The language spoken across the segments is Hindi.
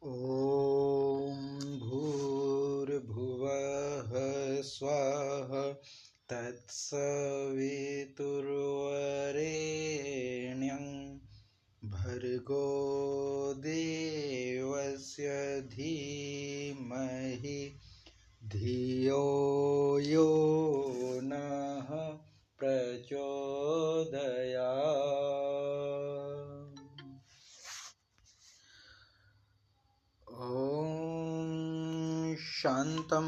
ॐ भूर्भुवः स्वः तत्सवितुर्वरेण्यं भर्गो देवस्य धीमहि धियो यो नः प्रचोदयात्। ॐ शान्तं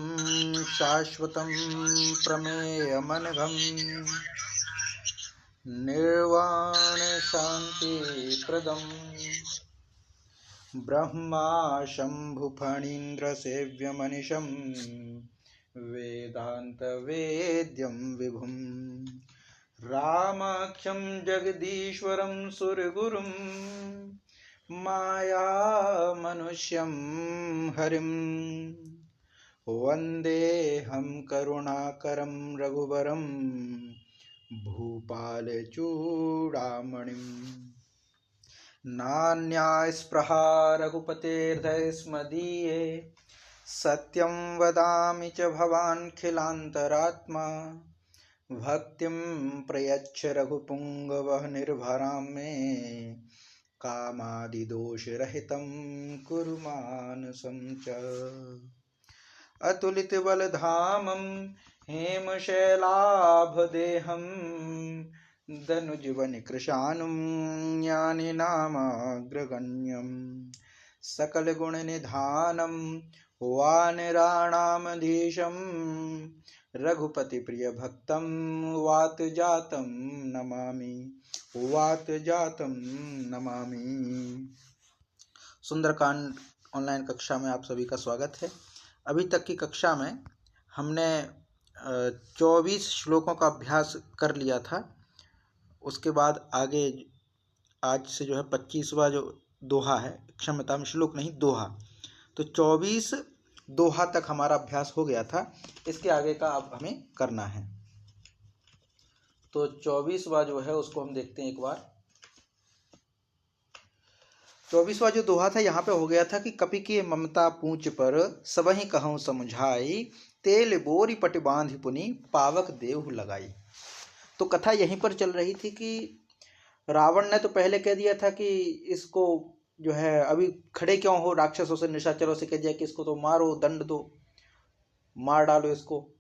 शाश्वतं प्रमेयमनघं निर्वाणशान्तिप्रदं ब्रह्मा शम्भुफणीन्द्रसेव्यमनिशं वेदान्तवेद्यं विभुं रामाख्यं जगदीश्वरं सुरगुरुं मायामनुष्यं हरिं वन्देऽहं करुणाकरं रघुवरं भूपालचूडामणिं नान्यास्पृहा रघुपतेर्धस्मदीये सत्यं वदामि च भवान्खिलान्तरात्मा भक्तिं प्रयच्छ रघुपुङ्गवः निर्भरां मे कामादिदोषरहितं कुरु मानसं च अतुलितबलधामं हेमशैलाभदेहं दनुजवनकृशानुं ज्ञानिनामाग्रगण्यं सकलगुणनिधानं वानराणामधीशं रघुपतिप्रियभक्तं वातजातं नमामि। सुंदरकांड ऑनलाइन कक्षा में आप सभी का स्वागत है। अभी तक की कक्षा में हमने 24 श्लोकों का अभ्यास कर लिया था। उसके बाद आगे आज से जो है 25वां जो दोहा है, क्षमता में श्लोक नहीं दोहा, तो 24 दोहा तक हमारा अभ्यास हो गया था। इसके आगे का अब हमें करना है। तो 24वां जो है उसको हम देखते हैं एक बार। 24वां जो दोहा था यहाँ पे हो गया था कि कपि की ममता पूंछ पर सबहि कहूँ समझाई, तेल बोरी पट बांधि पुनि पावक देहु लगाई। तो कथा यहीं पर चल रही थी कि रावण ने तो पहले कह दिया था कि इसको जो है अभी खड़े क्यों हो, राक्षसों से निशाचरों से कह दिया कि इसको तो मारो, दंड दो, मार डालो इसको।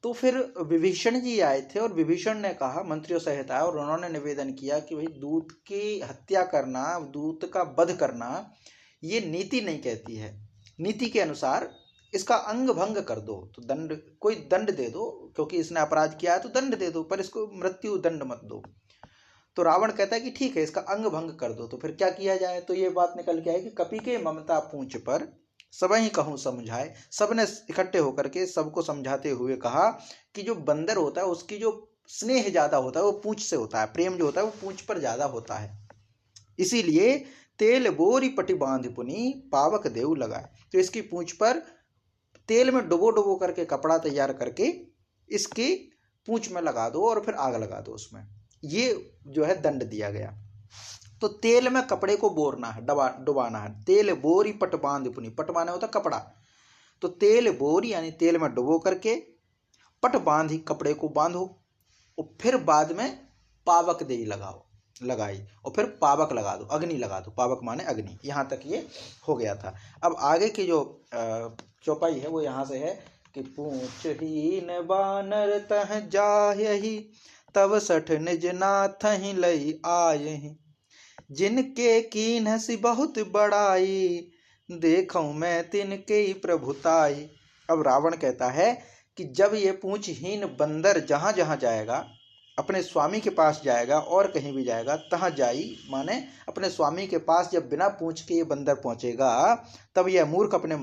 तो फिर विभीषण जी आए थे और विभीषण ने कहा, मंत्रियों सहित आए, और उन्होंने निवेदन किया कि भाई दूत की हत्या करना, दूत का वध करना ये नीति नहीं कहती है। नीति के अनुसार इसका अंग भंग कर दो, तो दंड, कोई दंड दे दो, क्योंकि इसने अपराध किया है तो दंड दे दो, पर इसको मृत्यु दंड मत दो। तो रावण कहता है कि ठीक है, इसका अंग भंग कर दो। तो फिर क्या किया जाए? तो ये बात निकल के आई कि कपि के ममता पूंछ पर सबहि कहूँ समझाए। सबने इकट्ठे होकर के सबको समझाते हुए कहा कि जो बंदर होता है उसकी जो स्नेह ज्यादा होता है वो पूंछ से होता है, प्रेम जो होता है वो पूंछ पर ज्यादा होता है। इसीलिए तेल बोरी पटि बांध पुनि पावक देव लगाए। तो इसकी पूंछ पर तेल में डुबो डुबो करके कपड़ा तैयार करके इसकी पूंछ में लगा दो और फिर आग लगा दो उसमें। ये जो है दंड दिया गया। तो तेल में कपड़े को बोरना है, डुबाना है। तेल बोरी पट बांध पुनि, पट माने होता कपड़ा, तो तेल बोरी यानी तेल में डुबो करके, पट बांधी कपड़े को बांधो, और फिर बाद में पावक देई लगाई, और फिर पावक लगा दो, अग्नि लगा दो। पावक माने अग्नि। यहाँ तक ये हो गया था। अब आगे की जो चौपाई है वो यहाँ से है कि पूंछहीन बानर तह जायहि, तब सठ निज नाथहि लई आयहि, जिनके कीन्हसि बहुत बड़ाई, देखूं मैं तिनके प्रभुताई। अब रावण कहता है कि जब ये पूंछहीन बंदर जहां जहां जाएगा, अपने स्वामी के पास जाएगा और कहीं भी जाएगा, तहां जाई माने अपने स्वामी के पास जब बिना पूंछ के ये बंदर पहुंचेगा, तब यह मूर्ख अपने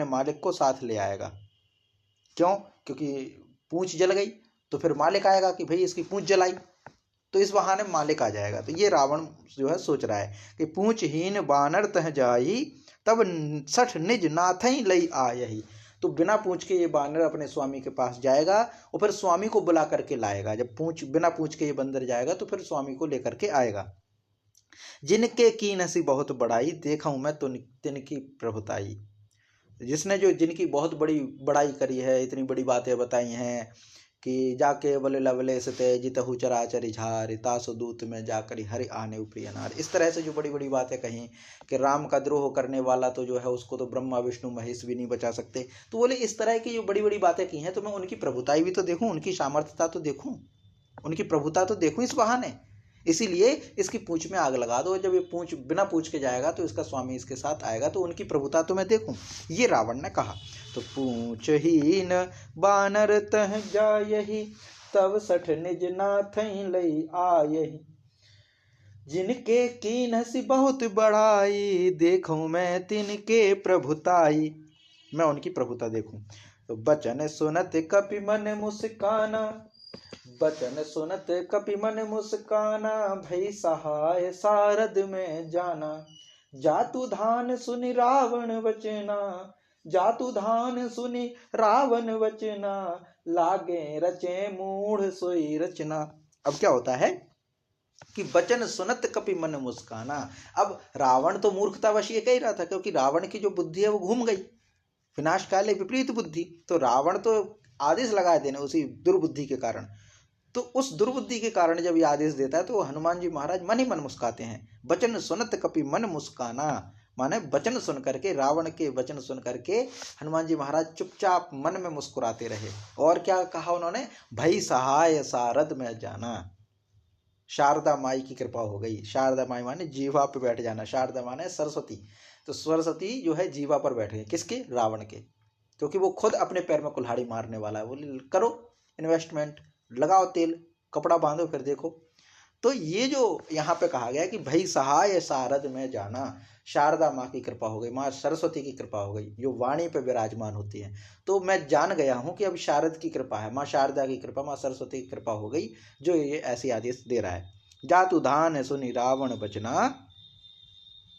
मालिक को साथ ले आएगा। क्यों? क्योंकि पूंछ जल गई, तो फिर मालिक आएगा कि भाई इसकी पूंछ जलाई, तो इस बहाने मालिक आ जाएगा। तो ये रावण जो है सोच रहा है कि पूंछहीन बानर तह जाई, तब सठ निज नाथई लई आयहि। तो बिना पूंछ के ये बानर अपने स्वामी के पास जाएगा और फिर स्वामी को बुला करके लाएगा। जब बिना पूंछ के ये बंदर जाएगा तो फिर स्वामी को लेकर के आएगा। जिनके कीन सी बहुत बड़ाई, देखूं मैं तो तिनकी प्रभुताई। जिसने जो जिनकी बहुत बड़ी बड़ाई करी है, इतनी बड़ी बातें बताई हैं कि जाके बोले लवले सते जितहु चराचर झार, तासु दूत में जाकर हरि आने ऊपरी अनार। इस तरह से जो बड़ी बड़ी बातें कही कि राम का द्रोह करने वाला तो जो है उसको तो ब्रह्मा विष्णु महेश भी नहीं बचा सकते। तो बोले इस तरह की जो बड़ी बड़ी बातें की हैं तो मैं उनकी प्रभुताई भी तो देखूं, उनकी सामर्थ्यता तो देखूं, उनकी प्रभुता तो देखूं इस बहाने। इसीलिए इसकी पूंछ में आग लगा दो। जब ये पूंछ बिना पूछ के जाएगा तो इसका स्वामी इसके साथ आएगा, तो उनकी प्रभुता तो मैं देखूं, ये रावण ने कहा। तो पूंछ हीन बानर तह जायहि, तब सठ निज नाथ लई आयहि। जिनके कीन सी बहुत बड़ाई, देखूं मैं तिनके प्रभुताई। मैं उनकी प्रभुता देखूं। तो बचन सुनत कपि मन मुस्काना, बचन सुनत कपि मन मुस्काना, भई सहाय सारद में जाना। जातु धान सुनि रावण वचना, जातु धान सुनि रावण वचना, लागे रचे मूढ़ सोई रचना। अब क्या होता है कि बचन सुनत कपि मन मुस्काना। अब रावण तो मूर्खतावश ये कह रहा था, क्योंकि रावण की जो बुद्धि है वो घूम गई, विनाश काले विपरीत बुद्धि। तो रावण तो आदेश लगा देने उसी दुर्बुद्धि के कारण। तो उस दुर्बुद्धि के कारण जब ये आदेश देता है तो हनुमान जी महाराज मन ही मन मुस्काते हैं। बचन सुनत कपि मन मुस्काना, माने वचन सुन करके, रावण के वचन सुन करके हनुमान जी महाराज चुपचाप मन में मुस्कुराते रहे। और क्या कहा उन्होंने, भई सहाय सारद में जाना। शारदा माई की कृपा हो गई। शारदा माई माने जीवा पे बैठ जाना, शारदा माने सरस्वती। तो सरस्वती जो है जीवा पर बैठ गई, किसके, रावण के। क्योंकि वो खुद अपने पैर में कुल्हाड़ी मारने वाला है। बोले करो इन्वेस्टमेंट, लगाओ तेल, कपड़ा बांधो, फिर देखो। तो ये जो यहाँ पे कहा गया कि भाई सहाय सारद में जाना, शारदा माँ की कृपा हो गई, माँ सरस्वती की कृपा हो गई जो वाणी पे विराजमान होती है। तो मैं जान गया हूँ कि अब शारद की कृपा है, माँ शारदा की कृपा, माँ सरस्वती की कृपा हो गई जो ये ऐसी आदेश दे रहा है। जातु धान सुनि रावण बचना,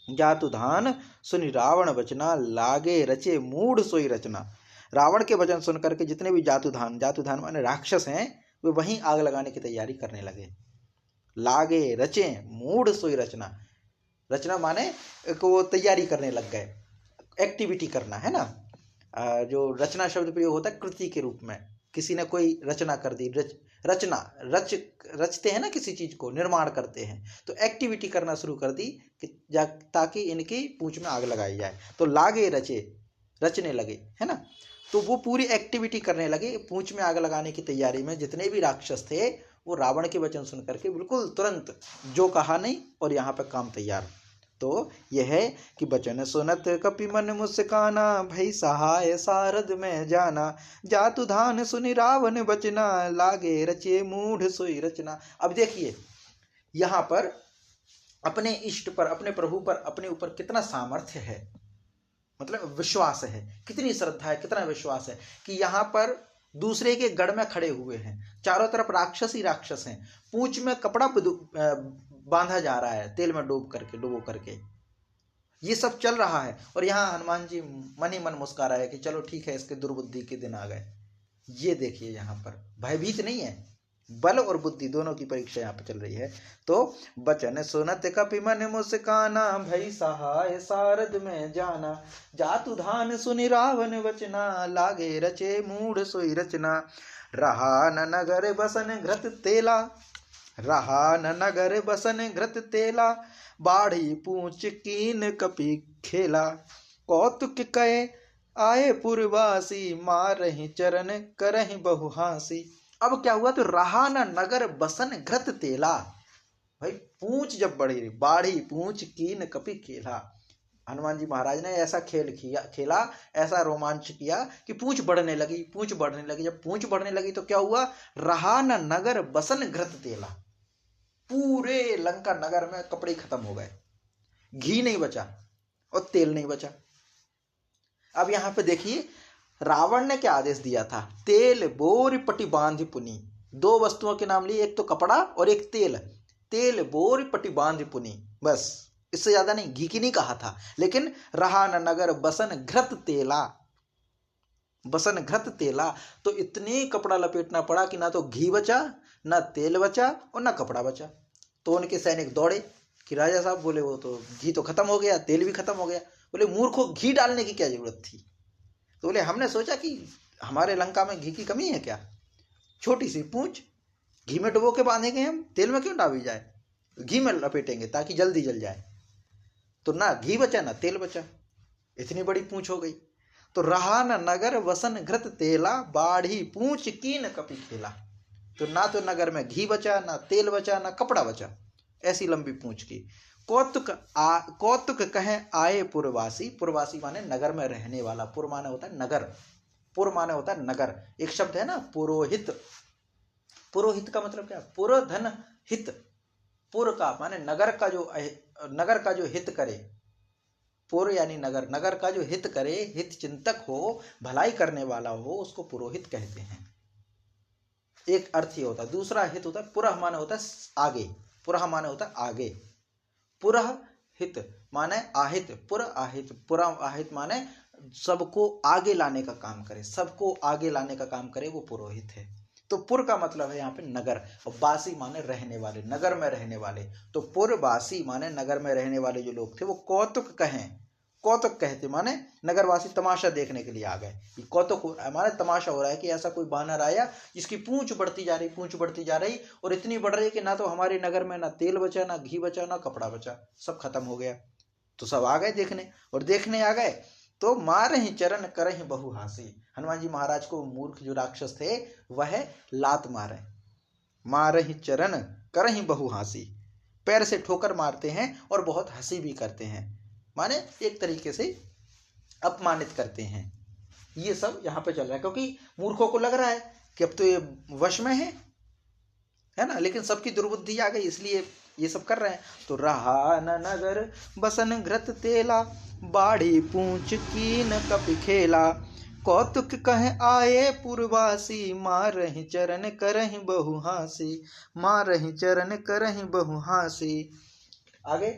जातु धान सुनि रावण बचना, लागे रचे मूढ़ सोई रचना। रावण के वचन सुन करके जितने भी जातुधान, जातुधान माने राक्षस हैं, वे वहीं आग लगाने की तैयारी करने लगे। लागे रचे मूढ़ सोई रचना, रचना माने वो तैयारी करने लग गए, एक्टिविटी करना है ना। जो रचना शब्द प्रयोग होता है कृति के रूप में, किसी ने कोई रचना कर दी, रचना रचते हैं ना, किसी चीज को निर्माण करते हैं, तो एक्टिविटी करना शुरू कर दी ताकि इनकी पूंछ में आग लगाई जाए। तो लागे रचे, रचने लगे, है ना। तो वो पूरी एक्टिविटी करने लगे पूंछ में आग लगाने की तैयारी में। जितने भी राक्षस थे वो रावण के वचन सुन करके बिल्कुल तुरंत जो कहा नहीं, और यहाँ पे काम तैयार। तो यह है कि बचन सुनत कपि मन मुस्काना, भई सहाय सारद में जाना। जातु धान सुनि रावण बचना, लागे रचे मूढ़ सोई रचना। अब देखिए यहाँ पर अपने इष्ट पर, अपने प्रभु पर, अपने ऊपर कितना सामर्थ्य है, मतलब विश्वास है, कितनी श्रद्धा है, कितना विश्वास है कि यहाँ पर दूसरे के गढ़ में खड़े हुए हैं, चारों तरफ राक्षस ही राक्षस हैं, पूंछ में कपड़ा बांधा जा रहा है तेल में डुबो करके, ये सब चल रहा है। और यहाँ हनुमान जी मन ही मन मुस्कुरा रहे हैं कि चलो ठीक है, इसके दुर्बुद्धि के दिन आ गए। ये देखिए यहाँ पर भयभीत नहीं है, बल और बुद्धि दोनों की परीक्षा यहाँ पे चल रही है। तो बचन सुनत कपि मन मुस्काना, भई सहाय सारद में जाना। जातु धान सुनि रावण वचना, लागे रचे मूढ़ सोई रचना। रहा न नगर बसन घृत तेला, रहा न नगर बसन घृत तेला, बाढ़ी पूंछ कीन कपि खेला। कौतुक कहे आए पुरवासी, मारहि चरण करहि बहु हासी। अब क्या हुआ, तो रहा न नगर बसन घृत तेला, भाई पूंछ जब बढ़ी, बाढ़ी पूंछ कीन कपि खेला। हनुमान जी महाराज ने ऐसा खेला, ऐसा रोमांच किया कि पूंछ बढ़ने लगी, पूंछ बढ़ने लगी। जब पूंछ बढ़ने लगी तो क्या हुआ, रहा न नगर बसन घृत तेला, पूरे लंका नगर में कपड़े खत्म हो गए, घी नहीं बचा और तेल नहीं बचा। अब यहां पे देखिए रावण ने क्या आदेश दिया था, तेल बोर पटि बांध पुनी। दो वस्तुओं के नाम लिए, एक तो कपड़ा और एक तेल। तेल बोर पटि बांध पुनी, बस इससे ज्यादा नहीं, घी की नहीं कहा था। लेकिन रहा न नगर बसन घृत तेला, बसन घृत तेला, तो इतने कपड़ा लपेटना पड़ा कि ना तो घी बचा, ना तेल बचा और ना कपड़ा बचा। तो उनके सैनिक दौड़े, कि राजा साहब बोले वो तो घी तो खत्म हो गया, तेल भी खत्म हो गया। बोले मूर्खों, घी डालने की क्या जरूरत थी? तो बोले हमने सोचा कि हमारे लंका में घी की कमी है क्या, छोटी सी पूंछ घी में डुबो के बांधेंगे हम, तेल में क्यों डाली जाए, घी में लपेटेंगे ताकि जल्दी जल जाए। तो ना घी बचा ना तेल बचा, इतनी बड़ी पूंछ हो गई। तो रहा न नगर वसन घृत तेला, बाढ़ी पूंछ कीन कपि खेला। तो ना तो नगर में घी बचा, ना तेल बचा, ना कपड़ा बचा, ऐसी लंबी पूंछ की। कौतुक कहे आए पुरवासी, पुरवासी माने नगर में रहने वाला, पुर माने होता है नगर, पुर माने होता है नगर। एक शब्द है ना पुरोहित, पुरोहित का मतलब क्या, पुर धन हित, पुर का माने नगर का जो हित करे, पुर यानी नगर, नगर का जो हित करे, हित चिंतक हो, भलाई करने वाला हो, उसको पुरोहित कहते हैं। एक अर्थ ही होता है। दूसरा हित होता है पुरह, माने होता है आगे, पुरह माने होता है आगे, पुरह हित माने आहित, पुर आहित, पुरा आहित माने सबको आगे लाने का काम करे, सबको आगे लाने का काम करे, वो पुरोहित है। तो पुर का मतलब है यहाँ पे नगर, और बासी माने रहने वाले, नगर में रहने वाले। तो पुरवासी माने नगर में रहने वाले जो लोग थे वो कौतुक कहें, कौतुक कहते माने नगरवासी तमाशा देखने के लिए आ गए। कौतुक माने तमाशा हो रहा है कि ऐसा कोई बानर आया जिसकी पूंछ बढ़ती जा रही, पूंछ बढ़ती जा रही, और इतनी बढ़ रही कि ना तो हमारे नगर में ना तेल बचा, ना घी बचा, ना कपड़ा बचा, सब खत्म हो गया। तो सब आ गए देखने, और देखने आ गए तो मारहि चरण करहि बहु हासी। हनुमान जी महाराज को मूर्ख जो राक्षस थे वह लात मारे, मारहि चरण करहि बहु हासी, पैर से ठोकर मारते हैं और बहुत हंसी भी करते हैं, माने एक तरीके से अपमानित करते हैं। ये सब यहाँ पे चल रहा है, क्योंकि मूर्खों को लग रहा है कि अब तो ये वश में है ना, लेकिन सबकी दुर्बुद्धि आ गई, इसलिए ये सब कर रहे हैं। तो रहा न नगर बसन घृत तेला, बाढ़ी पूंछ कीन कपि खेला, कौतुक कहे आए पुरवासी, मारहि चरण करहि बहु हासी, मारहि चरण करहि बहु हासी। आगे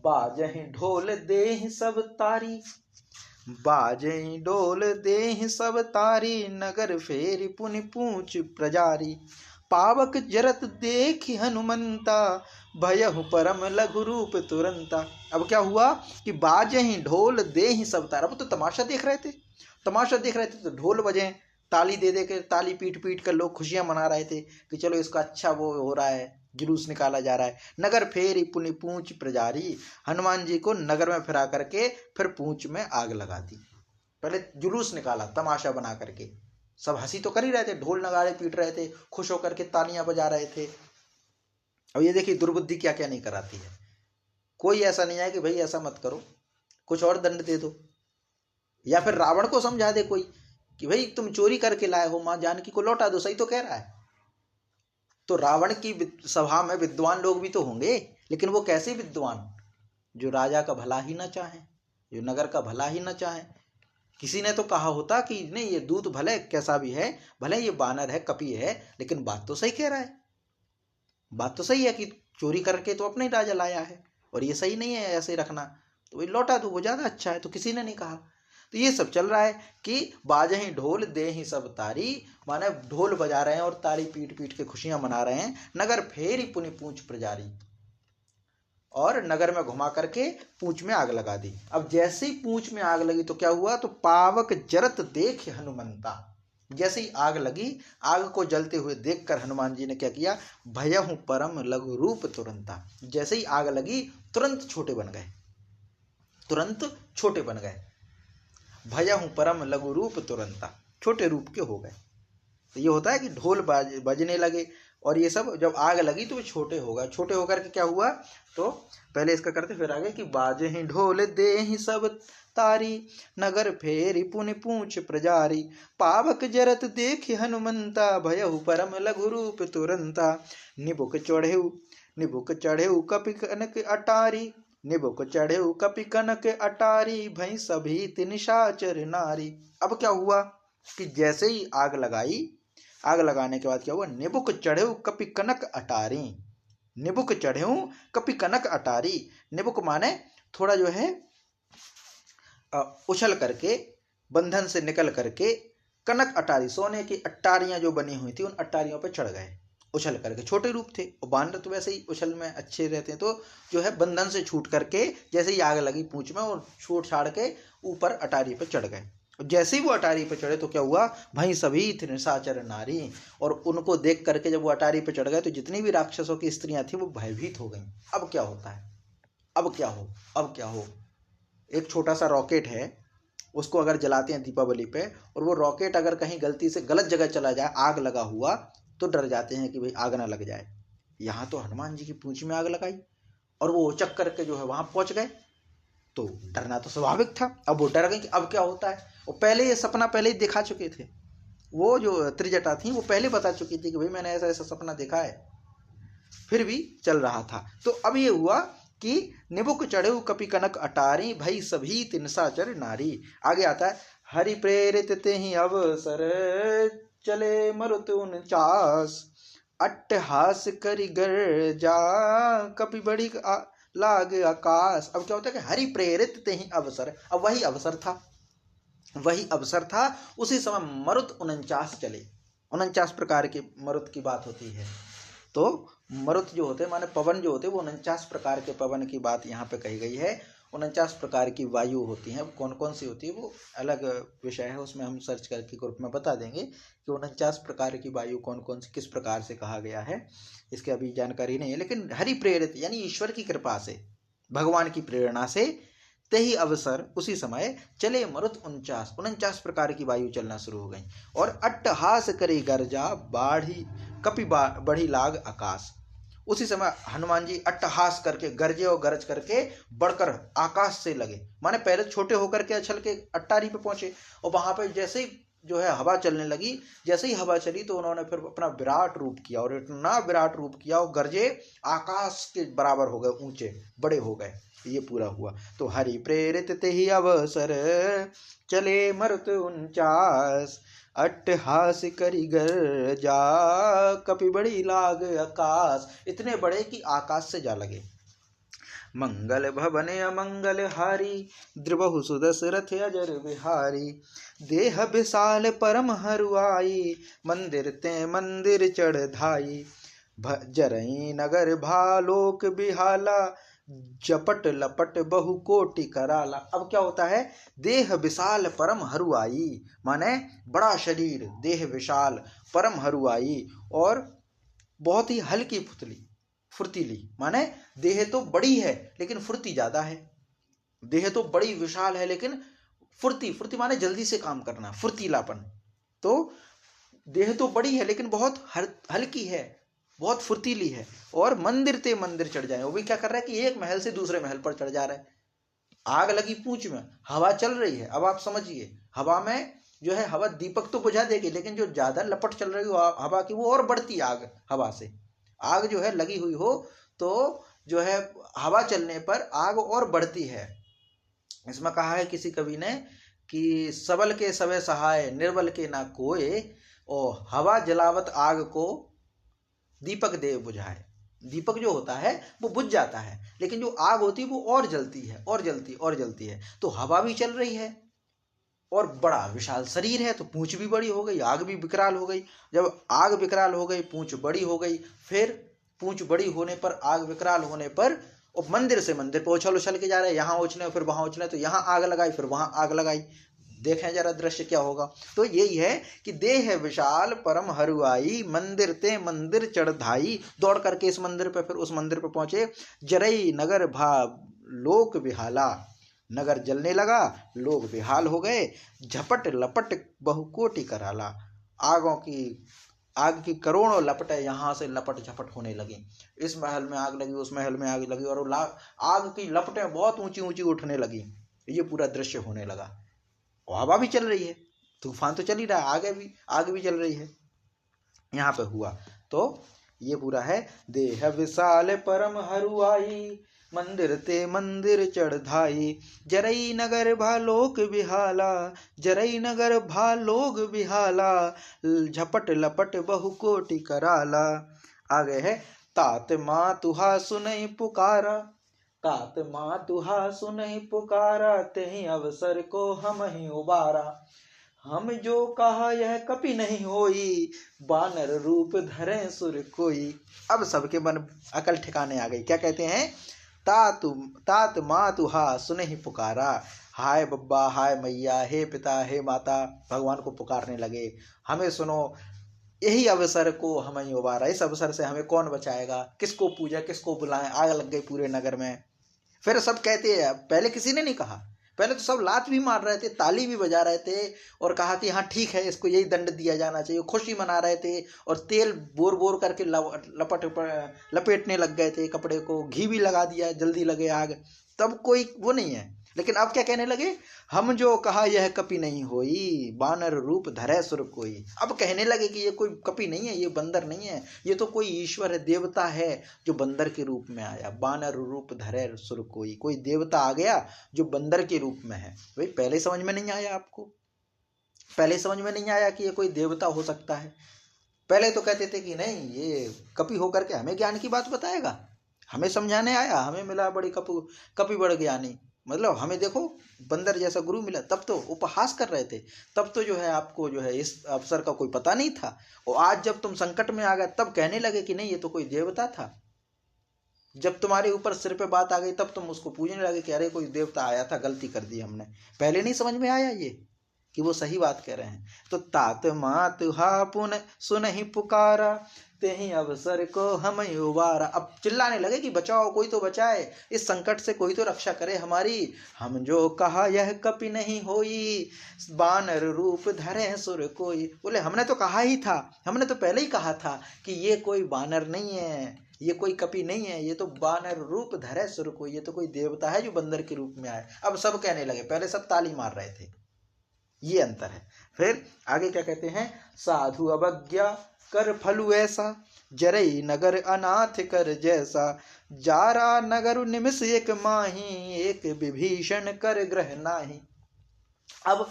बाजहि ढोल देहि सब तारी, बाजहि ढोल देहि सब तारी, नगर फेरि पुनि पूंछ प्रजारी, पावक जरत देखि हनुमंता, भयहु परम लघु रूप तुरंता। अब क्या हुआ कि बाजहि ढोल देहि सब तारी, अब तो तमाशा देख रहे थे, तमाशा देख रहे थे तो ढोल बजे, ताली दे दे के, ताली पीट पीट कर लोग खुशियां मना रहे थे कि चलो इसका अच्छा वो हो रहा है, जुलूस निकाला जा रहा है। नगर फेरी पुनि पूंछ प्रजारी, हनुमान जी को नगर में फिरा करके फिर पूंछ में आग लगा दी। पहले जुलूस निकाला तमाशा बना करके, सब हंसी तो कर ही रहे थे, ढोल नगाड़े पीट रहे थे, खुश होकर के तालियां बजा रहे थे। अब ये देखिए दुर्बुद्धि क्या क्या नहीं कराती है। कोई ऐसा नहीं है कि भाई ऐसा मत करो, कुछ और दंड दे दो, या फिर रावण को समझा दे कोई कि भाई तुम चोरी करके लाए हो, मां जानकी को लौटा दो, सही तो कह रहा है। तो रावण की सभा में विद्वान लोग भी तो होंगे, लेकिन वो कैसे विद्वान, जो राजा का भला ही ना चाहे, जो नगर का भला ही ना चाहे। किसी ने तो कहा होता कि नहीं ये दूत भले कैसा भी है, भले ये बानर है, कपी है, लेकिन बात तो सही कह रहा है, बात तो सही है कि चोरी करके तो अपने राजा लाया है, और ये सही नहीं है ऐसे रखना, तो वही लौटा दो, वो ज्यादा अच्छा है। तो किसी ने नहीं कहा। तो ये सब चल रहा है कि बाजहि ढोल देहि सब तारी, माने ढोल बजा रहे हैं और ताली पीट पीट के खुशियां मना रहे हैं। नगर फेरी पुनि पूंछ प्रजारी, और नगर में घुमा करके पूंछ में आग लगा दी। अब जैसे ही पूंछ में आग लगी तो क्या हुआ, तो पावक जरत देख हनुमंता, जैसे ही आग लगी, आग को जलते हुए देखकर हनुमान जी ने क्या किया, भयहु परम लघु रूप तुरंता, जैसे ही आग लगी तुरंत छोटे बन गए, तुरंत छोटे बन गए। भयहु परम लघु रूप तुरंता, छोटे रूप के हो गए। तो ये होता है कि ढोल बजने लगे, और ये सब जब आग लगी तो वो छोटे होगा, छोटे होकर के क्या हुआ, तो पहले इसका करते फिर आगे कि बाजहि ढोल देहि सब तारी, नगर फेरी पुनि पूंछ प्रजारी, पावक जरत देखि हनुमंता, भयहु परम लघु रूप तुरंता, निबुक चढ़ेउ कपि कनक अटारी, निबुक चढ़ेउ कपि कनक अटारी, भई सभी निशाचर नारी। अब क्या हुआ कि जैसे ही आग लगाई, आग लगाने के बाद क्या हुआ, निबुक चढ़ेउ कपि कनक अटारी, निबुक चढ़ेउ कपि कनक अटारी। निबुक माने थोड़ा जो है उछल करके, बंधन से निकल करके, कनक अटारी सोने की अट्टारियां जो बनी हुई थी उन अट्टारियों पर चढ़ गए, उछल करके, छोटे रूप थे और बानर तो वैसे ही उछल में अच्छे रहते हैं, तो जो है बंधन से छूट करके जैसे ही आग लगी पूंछ में और छोड़ छाड़ के ऊपर अटारी पर चढ़ गए। जैसे ही वो अटारी पे चढ़े तो क्या हुआ, भाई सभी थे निशाचर नारी, और उनको देख करके जब वो अटारी पे चढ़ गए तो जितनी भी राक्षसों की स्त्रियां थी वो भयभीत हो गई। अब क्या होता है, अब क्या हो, अब क्या हो। एक छोटा सा रॉकेट है, उसको अगर जलाते हैं दीपावली पे, और वो रॉकेट अगर कहीं गलती से गलत जगह चला जाए, आग लगा हुआ, तो डर जाते हैं कि भाई आग ना लग जाए। यहाँ तो हनुमान जी की पूंछ में आग लगाई और वो उचक करके जो है वहां पहुंच गए, तो डरना तो स्वाभाविक था। अब वो डर गई कि अब क्या होता है। वो पहले ये सपना पहले ही दिखा चुके थे, वो जो त्रिजटा थी वो पहले बता चुकी थी कि भाई मैंने ऐसा ऐसा सपना देखा है, फिर भी चल रहा था। तो अब ये हुआ कि निबुक चढ़े कपि कनक अटारी, भई सभी तिनसाचर नारी। आगे आता है, हरि प्रेरित ते ही अवसर चले मरुत 49, अट्टहास करि गर्जा कपि बड़ी लाग आकाश। अब क्या होता है कि हरि प्रेरित ते ही अवसर, अब वही अवसर था, वही अवसर था। उसी समय मरुत 49 चले। 49 प्रकार के मरुत की बात होती है। तो मरुत जो होते हैं माने पवन जो होते हैं, वो 49 प्रकार के पवन की बात यहाँ पे कही गई है। 49 प्रकार की वायु होती हैं, कौन कौन सी होती है वो अलग विषय है, उसमें हम सर्च करके ग्रुप में बता देंगे कि 49 प्रकार की वायु कौन कौन सी किस प्रकार से कहा गया है, इसकी अभी जानकारी नहीं है। लेकिन हरि प्रेरित यानी ईश्वर की कृपा से, भगवान की प्रेरणा से, ते ही अवसर उसी समय चले मरुत 49 प्रकार की वायु चलना शुरू हो गई। और अट्टहास करे गर्जा बाढ़ी कपि बढ़ी लाग आकाश। उसी समय हनुमान जी अट्टहास करके गरजे और गरज करके बढ़कर आकाश से लगे, माने पहले छोटे होकर के अछल के अट्टारी पे पहुंचे, और वहां पे जैसे ही जो है हवा चलने लगी, जैसे ही हवा चली तो उन्होंने फिर अपना विराट रूप किया, और इतना विराट रूप किया और गरजे आकाश के बराबर हो गए, ऊंचे बड़े हो गए। ये पूरा हुआ। तो हरि प्रेरित ते ही अवसर चले मरुत 49, अट्टहास करि गर्जा कपि बड़ी लाग आकाश। इतने बड़े कि आकाश से जा लगे। मंगल भवन अमंगल हारी, द्रुबहु सुदशरथ अजर बिहारी, देह विशाल परम हरुआई, मंदिर ते मंदिर चढ़ धाई, जरई नगर भालोक बिहाला, जपट लपट बहु कोटि कराला। अब क्या होता है, देह विशाल परम हरुआई माने बड़ा शरीर, देह विशाल परम हरुआई, और बहुत ही हल्की फुर्तीली, माने देह तो बड़ी है लेकिन फुर्ती ज्यादा है। देह तो बड़ी विशाल है लेकिन फुर्ती माने जल्दी से काम करना, फुर्तीलापन। तो देह तो बड़ी है लेकिन बहुत हल्की है, बहुत फुर्तीली है। और मंदिर ते मंदिर चढ़ जाए, वो भी क्या कर रहा है कि एक महल से दूसरे महल पर चढ़ जा रहा है। आग लगी पूंछ में, हवा चल रही है। अब आप समझिए, हवा में जो है हवा दीपक तो बुझा देगी, लेकिन जो ज्यादा लपट चल रही हो हवा की, वो और बढ़ती आग। हवा से आग जो है लगी हुई हो तो जो है हवा चलने पर आग और बढ़ती है। इसमें कहा है किसी कवि ने कि सबल के सवे सहाय, निर्बल के ना कोय, और हवा जलावत आग को दीपक देव बुझाए। दीपक जो होता है वो बुझ जाता है, लेकिन जो आग होती है वो और जलती है, और जलती है। तो हवा भी चल रही है और बड़ा विशाल शरीर है, तो पूंछ भी बड़ी हो गई, आग भी विकराल हो गई। जब आग विकराल हो गई, पूंछ बड़ी हो गई, फिर पूंछ बड़ी होने पर, आग विकराल होने पर, और मंदिर से मंदिर पर उछल के जा रहे हैं, यहाँ उछले फिर वहां उछले, तो यहाँ आग लगाई फिर वहां आग लगाई। देखें जरा दृश्य क्या होगा। तो यही है कि देह विशाल परम हरुआई, मंदिर ते मंदिर चढ़ धाई। दौड़ करके इस मंदिर पे फिर उस मंदिर पे पहुंचे। जरई नगर भा लोक बिहाला, नगर जलने लगा, लोग बेहाल हो गए। झपट लपट बहुकोटि कराला, आग की करोड़ों लपटें यहाँ से लपट झपट होने लगी। इस महल में आग लगी, उस महल में आग लगी, और आग की लपटें बहुत ऊंची ऊंची उठने लगी। ये पूरा दृश्य होने लगा। हवा भी चल रही है, तूफान तो चल ही रहा है, आग भी चल रही है, यहाँ पे हुआ। तो ये पूरा है, देह विशाल परम हरुआई, मंदिर ते मंदिर चढ़ धाई, जरई नगर भालोक बिहाला, जरई नगर भालोक बिहाला, झपट लपट बहु कोटि कराला। आगे है, तात माँ तुहा सुनई पुकारा, तात माँ तुहा सुनई पुकारा, तेहि अवसर को हम ही उबारा, हम जो कहा यह कपि नहीं होई, बानर रूप धरे सुर कोई। अब सबके मन अकल ठिकाने आ गई। क्या कहते हैं? तात मातु हा सुनहि पुकारा। हाय बब्बा, हाय मैया, हे पिता, हे माता, भगवान को पुकारने लगे, हमें सुनो, यही अवसर को हमें उबारा, इस अवसर से हमें कौन बचाएगा, किसको पूजा, किसको बुलाएं। आग लग गई पूरे नगर में। फिर सब कहते हैं, पहले किसी ने नहीं कहा, पहले तो सब लात भी मार रहे थे, ताली भी बजा रहे थे और कहा कि हाँ ठीक है, इसको यही दंड दिया जाना चाहिए, खुशी मना रहे थे और तेल बोर बोर करके लपेटने लग गए थे कपड़े को, घी भी लगा दिया, जल्दी लगे आग, तब कोई वो नहीं है। लेकिन अब क्या कहने लगे? हम जो कहा यह कपि नहीं होई, बानर रूप धरे सुर कोई। अब कहने लगे कि ये कोई कपि नहीं है, ये बंदर नहीं है, ये तो कोई ईश्वर है, देवता है जो बंदर के रूप में आया। बानर रूप धरे सुर कोई देवता आ गया जो बंदर के रूप में है। भाई पहले समझ में नहीं आया आपको? पहले समझ में नहीं आया कि ये कोई देवता हो सकता है? पहले तो कहते थे कि नहीं, ये कपि होकर के हमें ज्ञान की बात बताएगा, हमें समझाने आया, हमें मिला बड़ी कपि बड़ ज्ञानी, मतलब हमें देखो बंदर जैसा गुरु मिला। तब तो उपहास कर रहे थे, तब तो जो है आपको जो है इस अवसर का कोई पता नहीं था। और आज जब तुम संकट में आ गए तब कहने लगे कि नहीं, ये तो कोई देवता था। जब तुम्हारे ऊपर सिर पे बात आ गई तब तुम उसको पूजने लगे कि अरे कोई देवता आया था, गलती कर दी हमने। पहले नहीं समझ में आया ये कि वो सही बात कह रहे हैं? तो तात मात हा पुन सुनहि पुकारा, तेहि अवसर को हम उबारा। अब चिल्लाने लगे कि बचाओ, कोई तो बचाए, इस संकट से कोई तो रक्षा करे हमारी। हम जो कहा यह कपि नहीं होई, बानर रूप धरे सुर कोई। बोले हमने तो कहा ही था, हमने तो पहले ही कहा था कि ये कोई बानर नहीं है, ये कोई कपि नहीं है, ये तो बानर रूप धरे सुर कोई, ये तो कोई देवता है जो बंदर के रूप में आए। अब सब कहने लगे, पहले सब ताली मार रहे थे। ये अंतर है। फिर आगे क्या कहते हैं? साधु अवज्ञा कर फलु ऐसा, जरई नगर अनाथ कर जैसा। जारा नगर निमिष एक माही, एक विभीषण कर ग्रह नाही। अब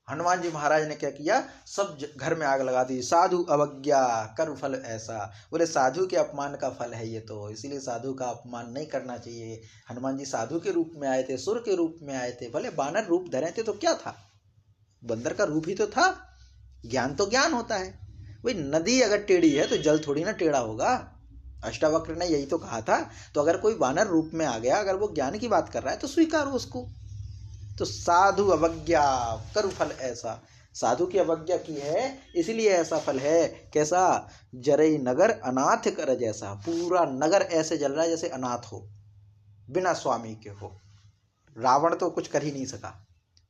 हनुमान जी महाराज ने क्या किया? सब घर में आग लगा दी। साधु अवज्ञा कर फल ऐसा। बोले साधु के अपमान का फल है ये तो, इसीलिए साधु का अपमान नहीं करना चाहिए। हनुमान जी साधु के रूप में आए थे, सुर के रूप में आए थे, भले बानर रूप धरे थे तो क्या था, बंदर का रूप ही तो था। ज्ञान तो ज्ञान होता है। भाई नदी अगर टेढ़ी है तो जल थोड़ी ना टेढ़ा होगा। अष्टावक्र ने यही तो कहा था। तो अगर कोई वानर रूप में आ गया, अगर वो ज्ञान की बात कर रहा है तो स्वीकारो उसको। तो साधु अवज्ञा करु फल ऐसा, साधु की अवज्ञा की है इसलिए ऐसा फल है। कैसा? जरई नगर अनाथ कर जैसा। पूरा नगर ऐसे जल रहा है जैसे अनाथ हो, बिना स्वामी के हो। रावण तो कुछ कर ही नहीं सका।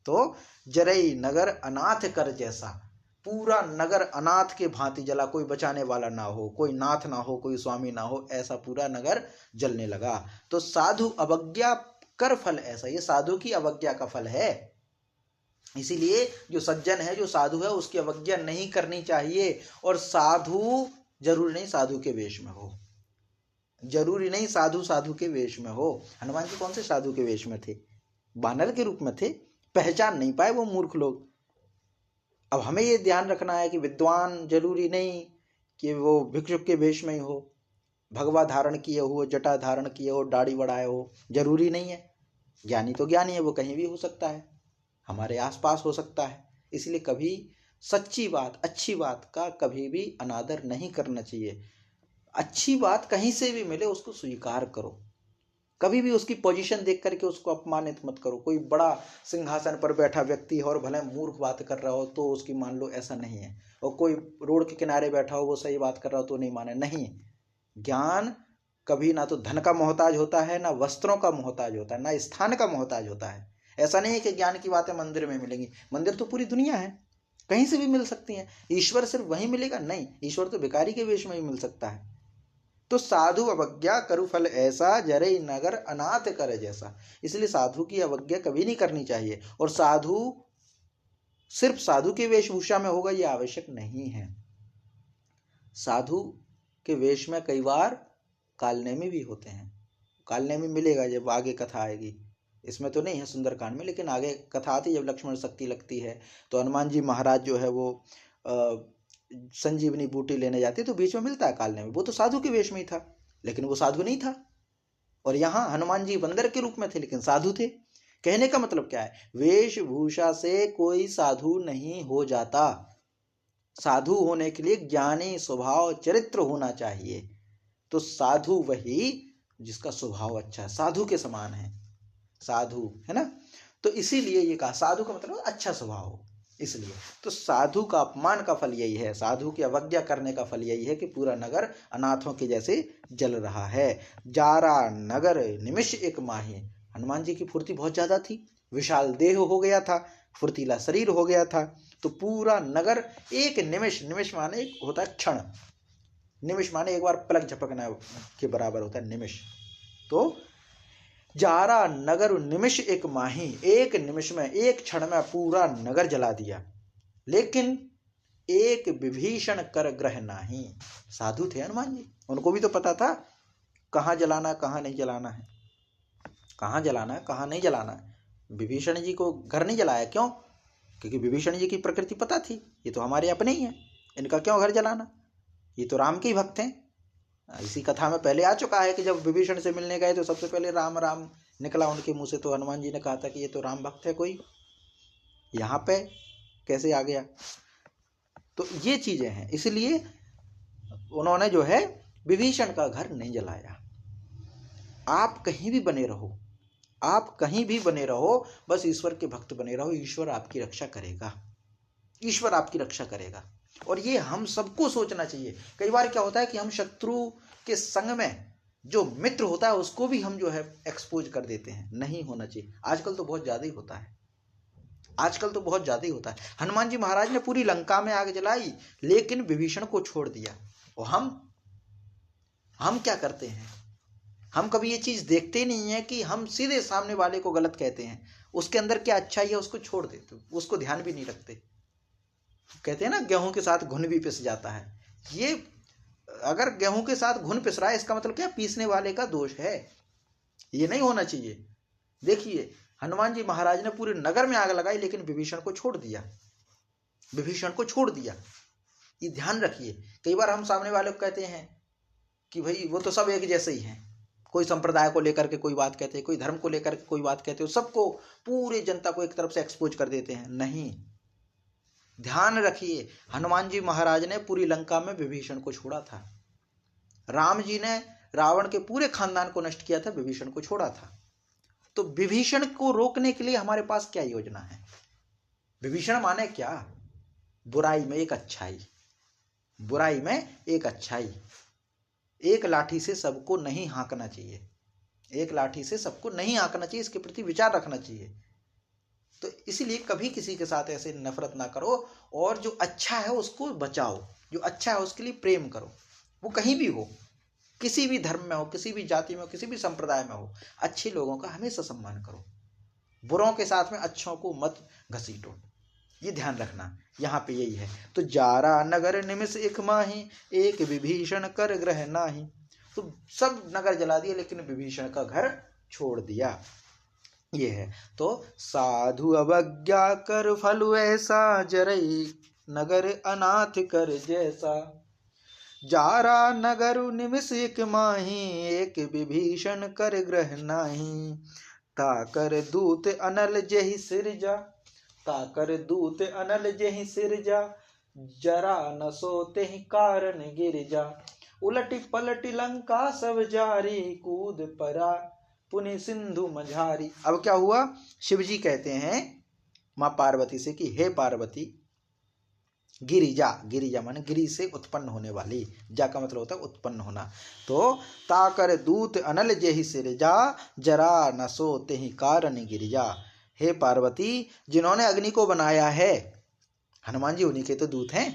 तो जरई नगर अनाथ कर जैसा, पूरा नगर अनाथ के भांति जला, कोई बचाने वाला ना हो, कोई नाथ ना हो, कोई स्वामी ना हो, ऐसा पूरा नगर जलने लगा। तो साधु अवज्ञा कर फल ऐसा, ये साधु की अवज्ञा का फल है। इसीलिए जो सज्जन है, जो साधु है, उसकी अवज्ञा नहीं करनी चाहिए। और साधु जरूरी नहीं साधु के वेश में हो, जरूरी नहीं साधु साधु के वेश में हो। हनुमान जी कौन से साधु के वेश में थे? बानर के रूप में थे, पहचान नहीं पाए वो मूर्ख लोग। अब हमें ये ध्यान रखना है कि विद्वान जरूरी नहीं कि वो भिक्षुक के वेश में ही हो, भगवा धारण किए हो, जटा धारण किए हो, दाढ़ी बढ़ाए हो, जरूरी नहीं है। ज्ञानी तो ज्ञानी है, वो कहीं भी हो सकता है, हमारे आसपास हो सकता है। इसलिए कभी सच्ची बात, अच्छी बात का कभी भी अनादर नहीं करना चाहिए। अच्छी बात कहीं से भी मिले उसको स्वीकार करो, कभी भी उसकी पोजीशन देख करके उसको अपमानित मत करो। कोई बड़ा सिंहासन पर बैठा व्यक्ति है और भले मूर्ख बात कर रहा हो तो उसकी मान लो, ऐसा नहीं है। और कोई रोड के किनारे बैठा हो, वो सही बात कर रहा हो तो नहीं माने, नहीं। ज्ञान कभी ना तो धन का मोहताज होता है, ना वस्त्रों का मोहताज होता है, ना स्थान का मोहताज होता है। ऐसा नहीं है कि ज्ञान की बातें मंदिर में मिलेंगी, मंदिर तो पूरी दुनिया है, कहीं से भी मिल सकती हैं। ईश्वर सिर्फ वहीं मिलेगा? नहीं, ईश्वर तो भिखारी के वेश में ही मिल सकता है। तो साधु अवज्ञा करु फल ऐसा, जरई नगर अनाथ कर जैसा। इसलिए साधु की अवज्ञा कभी नहीं करनी चाहिए। और साधु सिर्फ साधु के वेशभूषा में होगा ये आवश्यक नहीं है। साधु के वेश में कई बार कालनेमी भी होते हैं। कालनेमी मिलेगा जब आगे कथा आएगी, इसमें तो नहीं है सुंदरकांड में, लेकिन आगे कथा आती जब लक्ष्मण शक्ति लगती है तो हनुमान जी महाराज जो है वो संजीवनी बूटी लेने जाते तो बीच में मिलता है कालनेमी। वो तो साधु के वेश में ही था, लेकिन वो साधु नहीं था। और यहाँ हनुमान जी बंदर के रूप में थे लेकिन साधु थे। कहने का मतलब क्या है, वेशभूषा से कोई साधु नहीं हो जाता। साधु होने के लिए ज्ञानी स्वभाव चरित्र होना चाहिए। तो साधु वही जिसका स्वभाव अच्छा है, साधु के समान है, साधु है ना। तो इसीलिए ये कहा साधु का मतलब अच्छा स्वभाव हो। इसलिए तो साधु का अपमान का फल यही है, साधु की अवज्ञा करने का फल यही है कि पूरा नगर अनाथों के जैसे जल रहा है। जारा नगर निमिष एक माही, हनुमान जी की फुर्ती बहुत ज्यादा थी, विशाल देह हो गया था, फुर्तीला शरीर हो गया था। तो पूरा नगर एक निमिष, निमिष माने एक होता है क्षण, निमिष माने एक बार पलक झपकना के बराबर होता है निमिष। तो जारा नगर निमिष एक माही, एक निमिष में एक क्षण में पूरा नगर जला दिया। लेकिन एक विभीषण कर ग्रह नाही, साधु थे हनुमान जी, उनको भी तो पता था कहाँ जलाना कहाँ नहीं जलाना है, कहाँ जलाना है कहाँ नहीं जलाना है। विभीषण जी को घर नहीं जलाया, क्यों? क्योंकि विभीषण जी की प्रकृति पता थी, ये तो हमारे अपने ही हैं, इनका क्यों घर जलाना, ये तो राम के ही भक्त हैं। इसी कथा में पहले आ चुका है कि जब विभीषण से मिलने गए तो सबसे पहले राम राम निकला उनके मुंह से, तो हनुमान जी ने कहा था कि ये तो राम भक्त है कोई, यहाँ पे कैसे आ गया। तो ये चीजें हैं, इसलिए उन्होंने जो है विभीषण का घर नहीं जलाया। आप कहीं भी बने रहो, आप कहीं भी बने रहो, बस ईश्वर के भक्त बने रहो, ईश्वर आपकी रक्षा करेगा, ईश्वर आपकी रक्षा करेगा। और ये हम सबको सोचना चाहिए। कई बार क्या होता है कि हम शत्रु के संग में जो मित्र होता है उसको भी हम जो है एक्सपोज कर देते हैं, नहीं होना चाहिए। आजकल तो बहुत ज्यादा ही होता है, आजकल तो बहुत ज्यादा ही होता है। हनुमान जी महाराज ने पूरी लंका में आग जलाई लेकिन विभीषण को छोड़ दिया। और हम क्या करते हैं, हम कभी ये चीज देखते नहीं है कि हम सीधे सामने वाले को गलत कहते हैं, उसके अंदर क्या अच्छाई है उसको छोड़ देते, उसको ध्यान भी नहीं रखते। कहते हैं ना गेहूं के साथ घुन भी पिस जाता है। ये अगर गेहूं के साथ घुन पिस रहा है इसका मतलब क्या, पीसने वाले का दोष है, ये नहीं होना चाहिए। देखिए हनुमान जी महाराज ने पूरे नगर में आग लगाई लेकिन विभीषण को छोड़ दिया, विभीषण को छोड़ दिया। ये ध्यान रखिए। कई बार हम सामने वाले को कहते हैं कि भाई वो तो सब एक जैसे ही हैं, कोई संप्रदाय को लेकर के कोई बात कहते हैं, कोई धर्म को लेकर के कोई बात कहते हो, सबको पूरी जनता को एक तरफ से एक्सपोज कर देते हैं। नहीं, ध्यान रखिए हनुमान जी महाराज ने पूरी लंका में विभीषण को छोड़ा था, राम जी ने रावण के पूरे खानदान को नष्ट किया था, विभीषण को छोड़ा था। तो विभीषण को रोकने के लिए हमारे पास क्या योजना है? विभीषण माने क्या, बुराई में एक अच्छाई, बुराई में एक अच्छाई। एक लाठी से सबको नहीं हाँकना चाहिए, एक लाठी से सबको नहीं हाँकना चाहिए, इसके प्रति विचार रखना चाहिए। तो इसीलिए कभी किसी के साथ ऐसे नफरत ना करो, और जो अच्छा है उसको बचाओ, जो अच्छा है उसके लिए प्रेम करो। वो कहीं भी हो, किसी भी धर्म में हो, किसी भी जाति में हो, किसी भी संप्रदाय में हो, अच्छे लोगों का हमेशा सम्मान करो, बुरों के साथ में अच्छों को मत घसीटो। ये ध्यान रखना, यहाँ पे यही है। तो जारा नगर निमिष एक माही, एक विभीषण कर ग्रह नाही। तो सब नगर जला दिए लेकिन विभीषण का घर छोड़ दिया, ये है। तो साधु अवज्ञा कर फल ऐसा, जरई नगर अनाथ कर जैसा। जारा नगर निमिष एक माही, एक विभीषण कर ग्रह नाही। ताकर दूत अनल जेहि सिरजा, ताकर दूत अनल जेहि सिरजा। जरा न सोते ही कारण गिरजा। उलटी पलटी लंका सब जारी, कूद परा पुनि सिंधु मझारी। अब क्या हुआ, शिवजी कहते हैं मां पार्वती से कि हे पार्वती, गिरिजा, गिरिजा माने गिरि से उत्पन्न होने वाली, जा का मतलब होता है उत्पन्न होना। तो ताकर दूत अनल जेहि सिरजा, जरा न सोते ही कारण गिरिजा। हे पार्वती, जिन्होंने अग्नि को बनाया है, हनुमान जी उन्हीं के तो दूत हैं,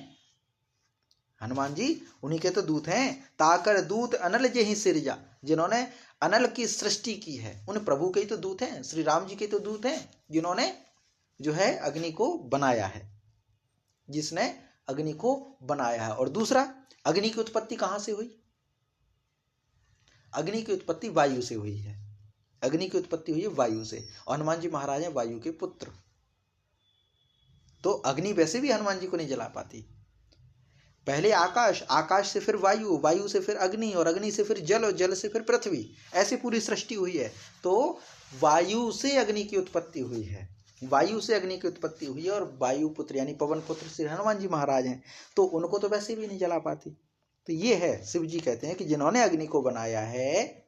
हनुमान जी उन्हीं के तो दूत हैं। ताकर दूत अनल जेहि सिरजा, जिन्होंने अनल की सृष्टि की है, उन प्रभु के ही तो दूत हैं, श्री राम जी के तो दूत हैं, जिन्होंने जो है अग्नि को बनाया है, जिसने अग्नि को बनाया है। और दूसरा, अग्नि की उत्पत्ति कहां से हुई? अग्नि की उत्पत्ति वायु से हुई है, अग्नि की उत्पत्ति हुई है वायु से, और हनुमान जी महाराज हैं वायु के पुत्र। तो अग्नि वैसे भी हनुमान जी को नहीं जला पाती। पहले आकाश, आकाश से फिर वायु, वायु से फिर अग्नि, और अग्नि से फिर जल, और जल से फिर पृथ्वी, ऐसी पूरी सृष्टि हुई है। तो वायु से अग्नि की उत्पत्ति हुई है, वायु से अग्नि की उत्पत्ति हुई है, और वायु पुत्र यानी पवन पुत्र श्री हनुमान जी महाराज हैं, तो उनको तो वैसे भी नहीं जला पाती। तो ये है, शिव जी कहते हैं कि जिन्होंने अग्नि को बनाया है,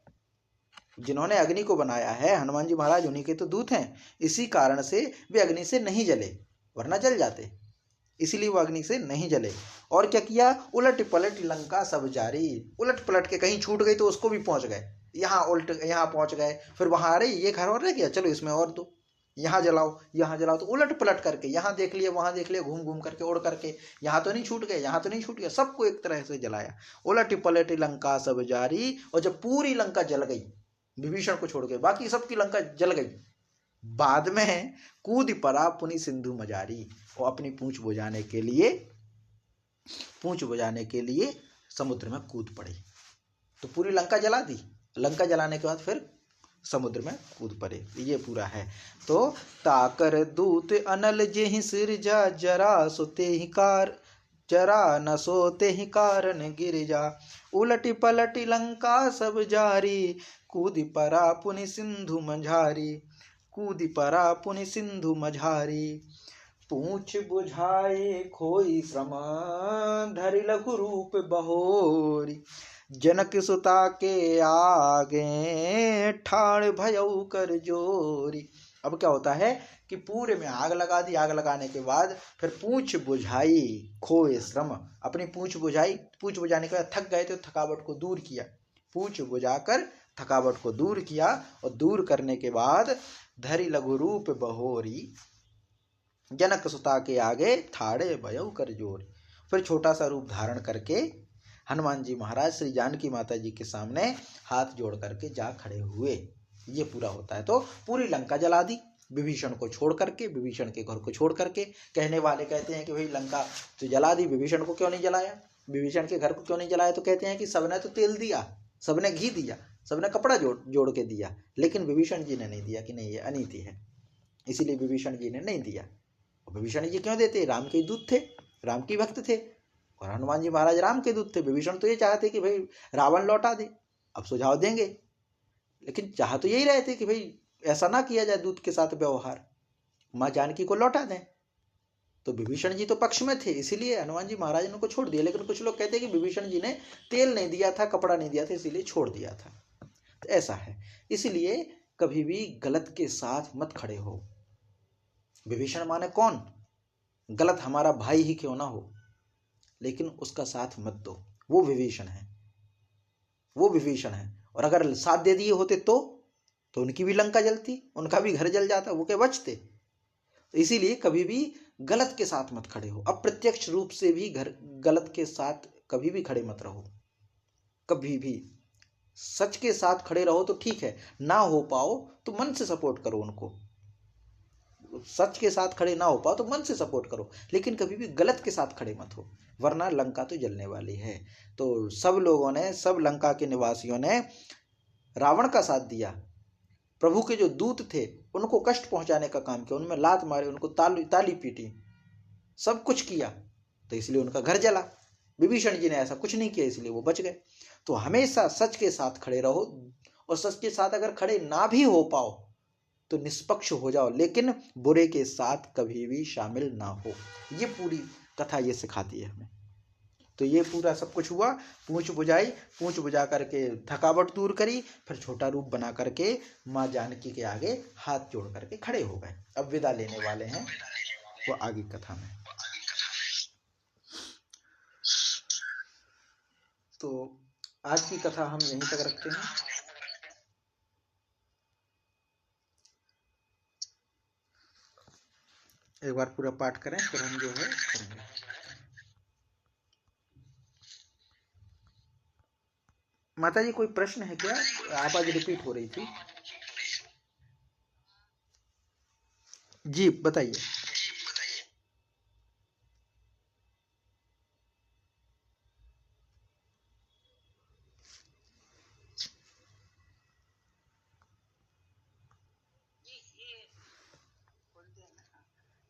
जिन्होंने अग्नि को बनाया है, हनुमान जी महाराज उन्हीं के तो दूत हैं। इसी कारण से वे अग्नि से नहीं जले, वरना जल जाते, इसीलिए वो अग्नि से नहीं जले। और क्या किया, उलट पलट लंका सब जारी, उलट पलट के कहीं छूट गई तो उसको भी पहुंच गए, यहाँ उल्ट, यहाँ पहुंच गए, फिर वहां अरे ये घर और रह गया, चलो इसमें और दो, यहाँ जलाओ, यहाँ जलाओ, तो उलट पलट करके यहाँ देख लिया, वहां देख लिया, घूम घूम करके, उड़ करके, यहाँ तो नहीं छूट गए, यहाँ तो नहीं छूट गया, सबको एक तरह से जलाया। उलट पलट लंका सब जारी, और जब पूरी लंका जल गई, विभीषण को छोड़ के बाकी सबकी लंका जल गई, बाद में कूद पड़ा पुनि सिंधु मजारी, और अपनी पूंछ बुझाने के लिए, पूंछ बुझाने के लिए समुद्र में कूद पड़े। तो पूरी लंका जला दी, लंका जलाने के बाद फिर समुद्र में कूद पड़े, ये पूरा है। तो ताकर दूत अनल जेहि सिरजा, जरा सोते ही कार, जरा न सोते ही कारण गिर जा, उलटी पलटी लंका सब जारी, कूद परा पुनि सिंधु मझारी, कूद परा पुनि सिंधु मझारी, पूछ बुझाए खोई श्रम, धरि लघु रूप बहोरी, जनक सुता के आगे ठाड़ भयउ कर जोरी। अब क्या होता है कि पूरे में आग लगा दी, आग लगाने के बाद फिर पूछ बुझाई खोए श्रम, अपनी पूछ बुझाई, पूछ बुझाने के बाद थक गए तो थकावट को दूर किया, पूछ बुझाकर थकावट को दूर किया, और दूर करने के बाद धरि लघु रूप बहोरी, जनक सुता के आगे ठाड़े भयउ कर जोर, फिर छोटा सा रूप धारण करके हनुमान जी महाराज श्री जानकी माता जी के सामने हाथ जोड़ करके जा खड़े हुए, ये पूरा होता है। तो पूरी लंका जला दी विभीषण को छोड़ करके, विभीषण के घर को छोड़ करके। कहने वाले कहते हैं कि भाई लंका तो जला दी, विभीषण को क्यों नहीं जलाया, विभीषण के घर को क्यों नहीं जलाया, तो कहते हैं कि सबने तो तेल दिया, सबने घी दिया, सबने कपड़ा जोड़ के दिया, लेकिन विभीषण जी ने नहीं दिया कि नहीं ये अनीति है, इसीलिए विभीषण जी ने नहीं दिया। विभीषण जी क्यों देते, राम के दूत थे, राम के भक्त थे, और हनुमान जी महाराज राम के दूत थे। विभीषण तो ये चाहते कि भाई रावण लौटा दे, अब सुझाव देंगे, लेकिन चाह तो यही रहे थे कि भाई ऐसा ना किया जाए दूत के साथ व्यवहार, माँ जानकी को लौटा दें। तो विभीषण जी तो पक्ष में थे, इसीलिए हनुमान जी महाराज ने उनको छोड़ दिया। लेकिन कुछ लोग कहते हैं कि विभीषण जी ने तेल नहीं दिया था, कपड़ा नहीं दिया था, इसीलिए छोड़ दिया था। तो ऐसा है, इसलिए कभी भी गलत के साथ मत खड़े हो। विभीषण माने कौन, गलत हमारा भाई ही क्यों ना हो, लेकिन उसका साथ मत दो, वो विभीषण है, वो विभीषण है। और अगर साथ दे दिए होते तो उनकी भी लंका जलती, उनका भी घर जल जाता, वो क्या बचते। तो इसीलिए कभी भी गलत के साथ मत खड़े हो, अप्रत्यक्ष रूप से भी गलत के साथ कभी भी खड़े मत रहो, कभी भी सच के साथ खड़े रहो तो ठीक है, ना हो पाओ तो मन से सपोर्ट करो उनको, सच के साथ खड़े ना हो पाओ तो मन से सपोर्ट करो, लेकिन कभी भी गलत के साथ खड़े मत हो, वरना लंका तो जलने वाली है। तो सब लोगों ने, सब लंका के निवासियों ने रावण का साथ दिया, प्रभु के जो दूत थे उनको कष्ट पहुंचाने का काम किया, उनमें लात मारे, उनको ताली पीटी, सब कुछ किया, तो इसलिए उनका घर जला। विभीषण जी ने ऐसा कुछ नहीं किया, इसलिए वो बच गए। तो हमेशा सच के साथ खड़े रहो, और सच के साथ अगर खड़े ना भी हो पाओ तो निष्पक्ष हो जाओ, लेकिन बुरे के साथ कभी भी शामिल ना हो। ये पूरी कथा ये सिखाती है हमें। तो ये पूरा सब कुछ हुआ, पूंछ बुझाई, पूंछ बुझा करके थकावट दूर करी, फिर छोटा रूप बना करके माँ जानकी के आगे हाथ जोड़ करके खड़े हो गए। अब विदा लेने वाले हैं वो आगे कथा में। तो आज की कथा हम यहीं तक रखते हैं। एक बार पूरा पाठ करें, फिर हम जो है करेंगे। माता जी कोई प्रश्न है क्या, आप आज रिपीट हो रही थी। जी बताइए।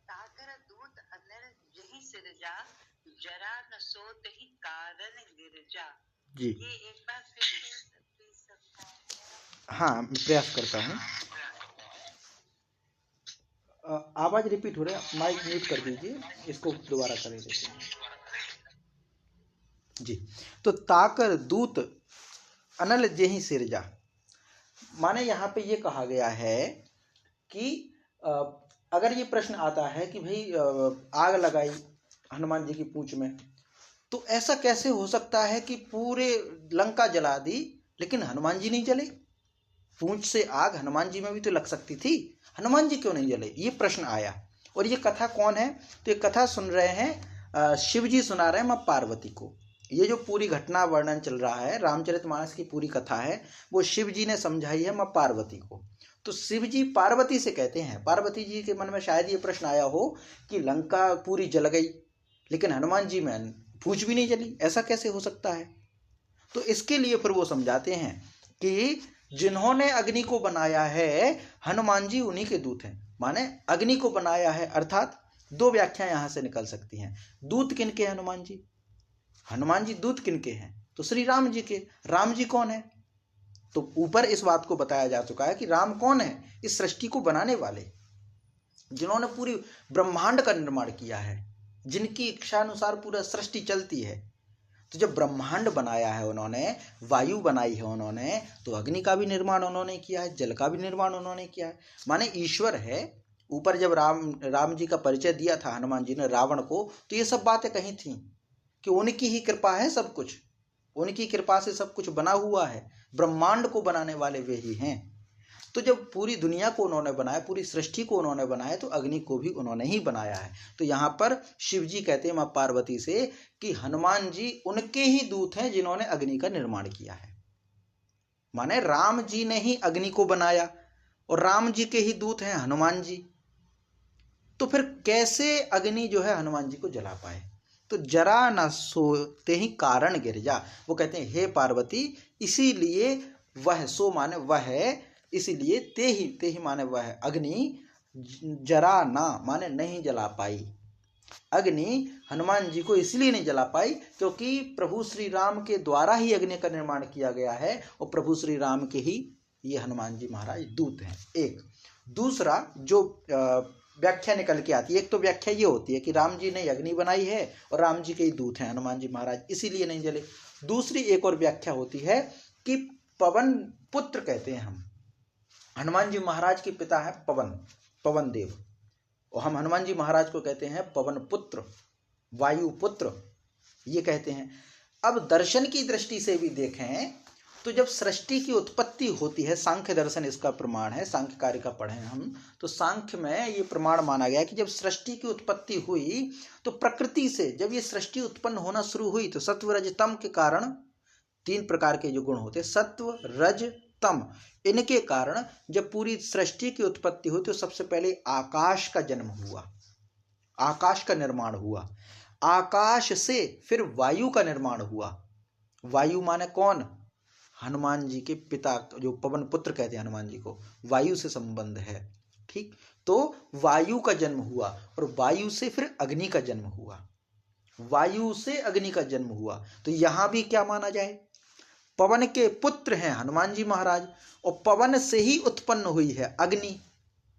ताकर दूत अनल जहि सिरजा, जरा न सोत ही कारण गिरजा। जी ये एक बार फिर सकता है। हाँ, मैं प्रयास करता हूँ। आवाज रिपीट हो रहा है, माइक म्यूट कर दीजिए, इसको दोबारा करें देते हैं। जी, तो ताकर दूत अनल जेहि सिरजा, माने यहाँ पे ये कहा गया है कि अगर ये प्रश्न आता है कि भाई आग लगाई हनुमान जी की पूंछ में, तो ऐसा कैसे हो सकता है कि पूरे लंका जला दी लेकिन हनुमान जी नहीं जले? पूंछ से आग हनुमान जी में भी तो लग सकती थी, हनुमान जी क्यों नहीं जले? ये प्रश्न आया। और ये कथा कौन है? तो ये कथा सुन रहे हैं शिव जी सुना रहे हैं माँ पार्वती को। ये जो पूरी घटना वर्णन चल रहा है, रामचरितमानस की पूरी कथा है, वो शिव जी ने समझाई है माँ पार्वती को। तो शिव जी पार्वती से कहते हैं, पार्वती जी के मन में शायद ये प्रश्न आया हो कि लंका पूरी जल गई लेकिन हनुमान जी में पूंछ भी नहीं जली, ऐसा कैसे हो सकता है? तो इसके लिए फिर वो समझाते हैं कि जिन्होंने अग्नि को बनाया है हनुमान जी उन्हीं के दूत हैं। माने अग्नि को बनाया है, अर्थात दो व्याख्या यहां से निकल सकती हैं। दूत किनके? हनुमान जी। हनुमान जी दूत किनके हैं? तो श्री राम जी के। राम जी कौन है? तो ऊपर इस बात को बताया जा चुका है कि राम कौन है? इस सृष्टि को बनाने वाले, जिन्होंने पूरी ब्रह्मांड का निर्माण किया है, जिनकी इच्छा अनुसार पूरा सृष्टि चलती है। तो जब ब्रह्मांड बनाया है उन्होंने, वायु बनाई है उन्होंने, तो अग्नि का भी निर्माण उन्होंने किया है, जल का भी निर्माण उन्होंने किया है। माने ईश्वर है। ऊपर जब राम जी का परिचय दिया था हनुमान जी ने रावण को, तो ये सब बातें कही थी कि उनकी ही कृपा है सब कुछ, उनकी कृपा से सब कुछ बना हुआ है, ब्रह्मांड को बनाने वाले वे ही हैं। तो जब पूरी दुनिया को उन्होंने बनाया, पूरी सृष्टि को उन्होंने बनाया, तो अग्नि को भी उन्होंने ही बनाया है। तो यहाँ पर शिव जी कहते हैं माँ पार्वती से कि हनुमान जी उनके ही दूत हैं जिन्होंने अग्नि का निर्माण किया है। माने राम जी ने ही अग्नि को बनाया और राम जी के ही दूत हैं हनुमान जी। तो फिर कैसे अग्नि जो है हनुमान जी को जला पाए? तो जरा न सोते ही कारण गिरजा, वो कहते हैं हे पार्वती, इसीलिए वह, सो माने वह है, इसीलिए ते ही माने वह अग्नि, जरा ना माने नहीं जला पाई। अग्नि हनुमान जी को इसलिए नहीं जला पाई क्योंकि प्रभु श्री राम के द्वारा ही अग्नि का निर्माण किया गया है और प्रभु श्री राम के ही ये हनुमान जी महाराज दूत हैं। एक दूसरा जो व्याख्या निकल के आती है, एक तो व्याख्या ये होती है कि राम जी ने अग्नि बनाई है और राम जी के ही दूत हैं हनुमान जी महाराज, इसीलिए नहीं जले। दूसरी एक और व्याख्या होती है कि पवन पुत्र कहते हैं हम, हनुमान जी महाराज के पिता है पवन देव, और हम हनुमान जी महाराज को कहते हैं पवन पुत्र, वायु पुत्र, ये कहते हैं। अब दर्शन की दृष्टि से भी देखें तो जब सृष्टि की उत्पत्ति होती है, सांख्य दर्शन इसका प्रमाण है, सांख्य कार्य का पढ़े हम, तो सांख्य में ये प्रमाण माना गया कि जब सृष्टि की उत्पत्ति हुई तो प्रकृति से जब ये सृष्टि उत्पन्न होना शुरू हुई तो सत्व रज तम के कारण, तीन प्रकार के जो गुण होते, सत्व रज तम, इनके कारण जब पूरी सृष्टि की उत्पत्ति हुई तो सबसे पहले आकाश का जन्म हुआ, आकाश का निर्माण हुआ। आकाश से फिर वायु का निर्माण हुआ। वायु माने कौन? हनुमान जी के पिता, जो पवन पुत्र कहते हैं हनुमान जी को, वायु से संबंध है। ठीक, तो वायु का जन्म हुआ और वायु से फिर अग्नि का जन्म हुआ, वायु से अग्नि का जन्म हुआ। तो यहां भी क्या माना जाए? पवन के पुत्र हैं हनुमान जी महाराज और पवन से ही उत्पन्न हुई है अग्नि,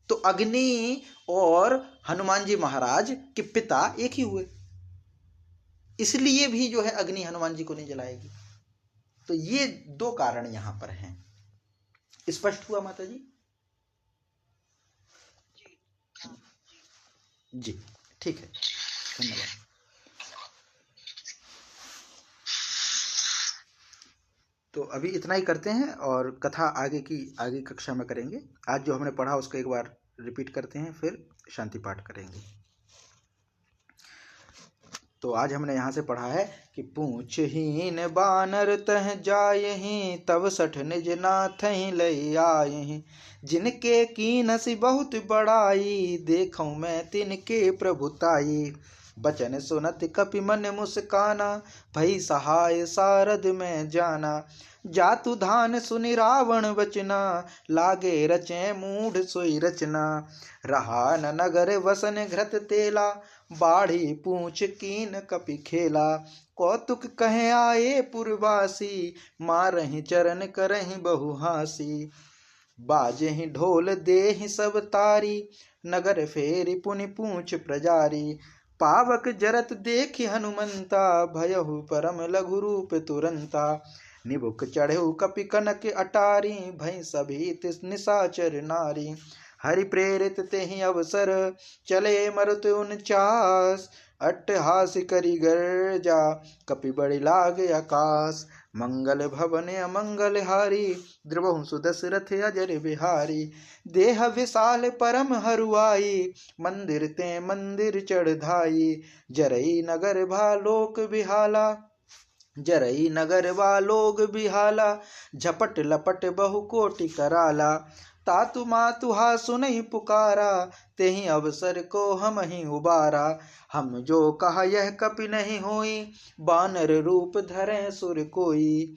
तो अग्नि और हनुमान जी महाराज के पिता एक ही हुए, इसलिए भी जो है अग्नि हनुमान जी को नहीं जलाएगी। तो ये दो कारण यहां पर हैं। स्पष्ट हुआ माता जी? जी ठीक है, धन्यवाद। तो अभी इतना ही करते हैं और कथा आगे कक्षा में करेंगे। आज जो हमने पढ़ा उसको एक बार रिपीट करते हैं, फिर शांति पाठ करेंगे। तो आज हमने यहाँ से पढ़ा है कि पूछहीन बानर तह जायहि, तब सठ निज नाथहि लई आयहि, जिनके कीनसि बहुत बड़ाई, देखऊँ मैं तिनके प्रभुताई। बचन सुनत कपि मन मुस्काना, भई सहाय सारद में जाना। जातु धान सुनि रावण वचना, लागे रचे मूढ़ सोई रचना। रहा न नगर वसन घृत तेला, बाढ़ी पूछ कीन कपि खेला। कौतुक कहे आए पुरवासी, मारहि चरण करहि बहु हासी। बाजेहि ढोल देहि सब तारी, नगर फेरि पुनि पूछ प्रजारी। पावक जरत देखि हनुमंता, भयहु परम लघु रूप तुरंता। निबुक चढ़ेउ कपि कनक अटारी, भई सभी तिस निशाचर नारी। हरि प्रेरित तेहि अवसर, चले मरुत 49। अट्टहास करि गर्जा, कपि बड़ि लागे आकाश। मंगल भवन अमंगल हारी, द्रवहु सुदशरथ अजर बिहारी। देह विशाल परम हरुआई, मंदिर ते मंदिर चढ़ धाई। जरई नगर भालोक बिहाला, जरई नगर वालोग बिहाला। झपट लपट बहु कोटि कराला, तातु मातुहा सुनहि पुकारा। तेहि अवसर को हम ही उबारा, हम जो कहा यह कपि नहीं होई। बानर रूप धरे सुर कोई,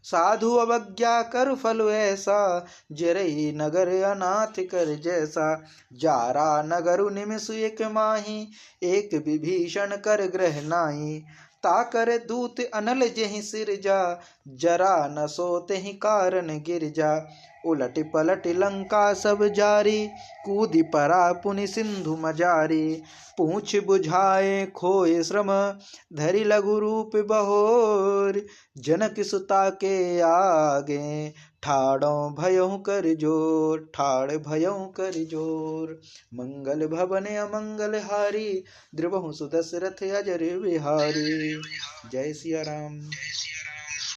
साधु अवज्ञा कर फल ऐसा। जरई नगर अनाथ कर जैसा। जारा नगरु निमिष एक माही, एक विभीषण कर ग्रह नाई। ताकर दूत अनल जेहि सिरजा, जरा न सो तेहि कारण गिरजा। उलट पलट लंका सब जारी, कूदि परा पुनि सिंधु मजारी। पूछ बुझाए खोए श्रम, धरि लघु रूप बहोर। जनक सुता के आगे, ठाड़ों भयउ कर जोर। ठाड़ भयउ कर जोर। मंगल भवन अमंगल हारी, द्रवहु सुदशरथ अजर बिहारी। जय सिया राम।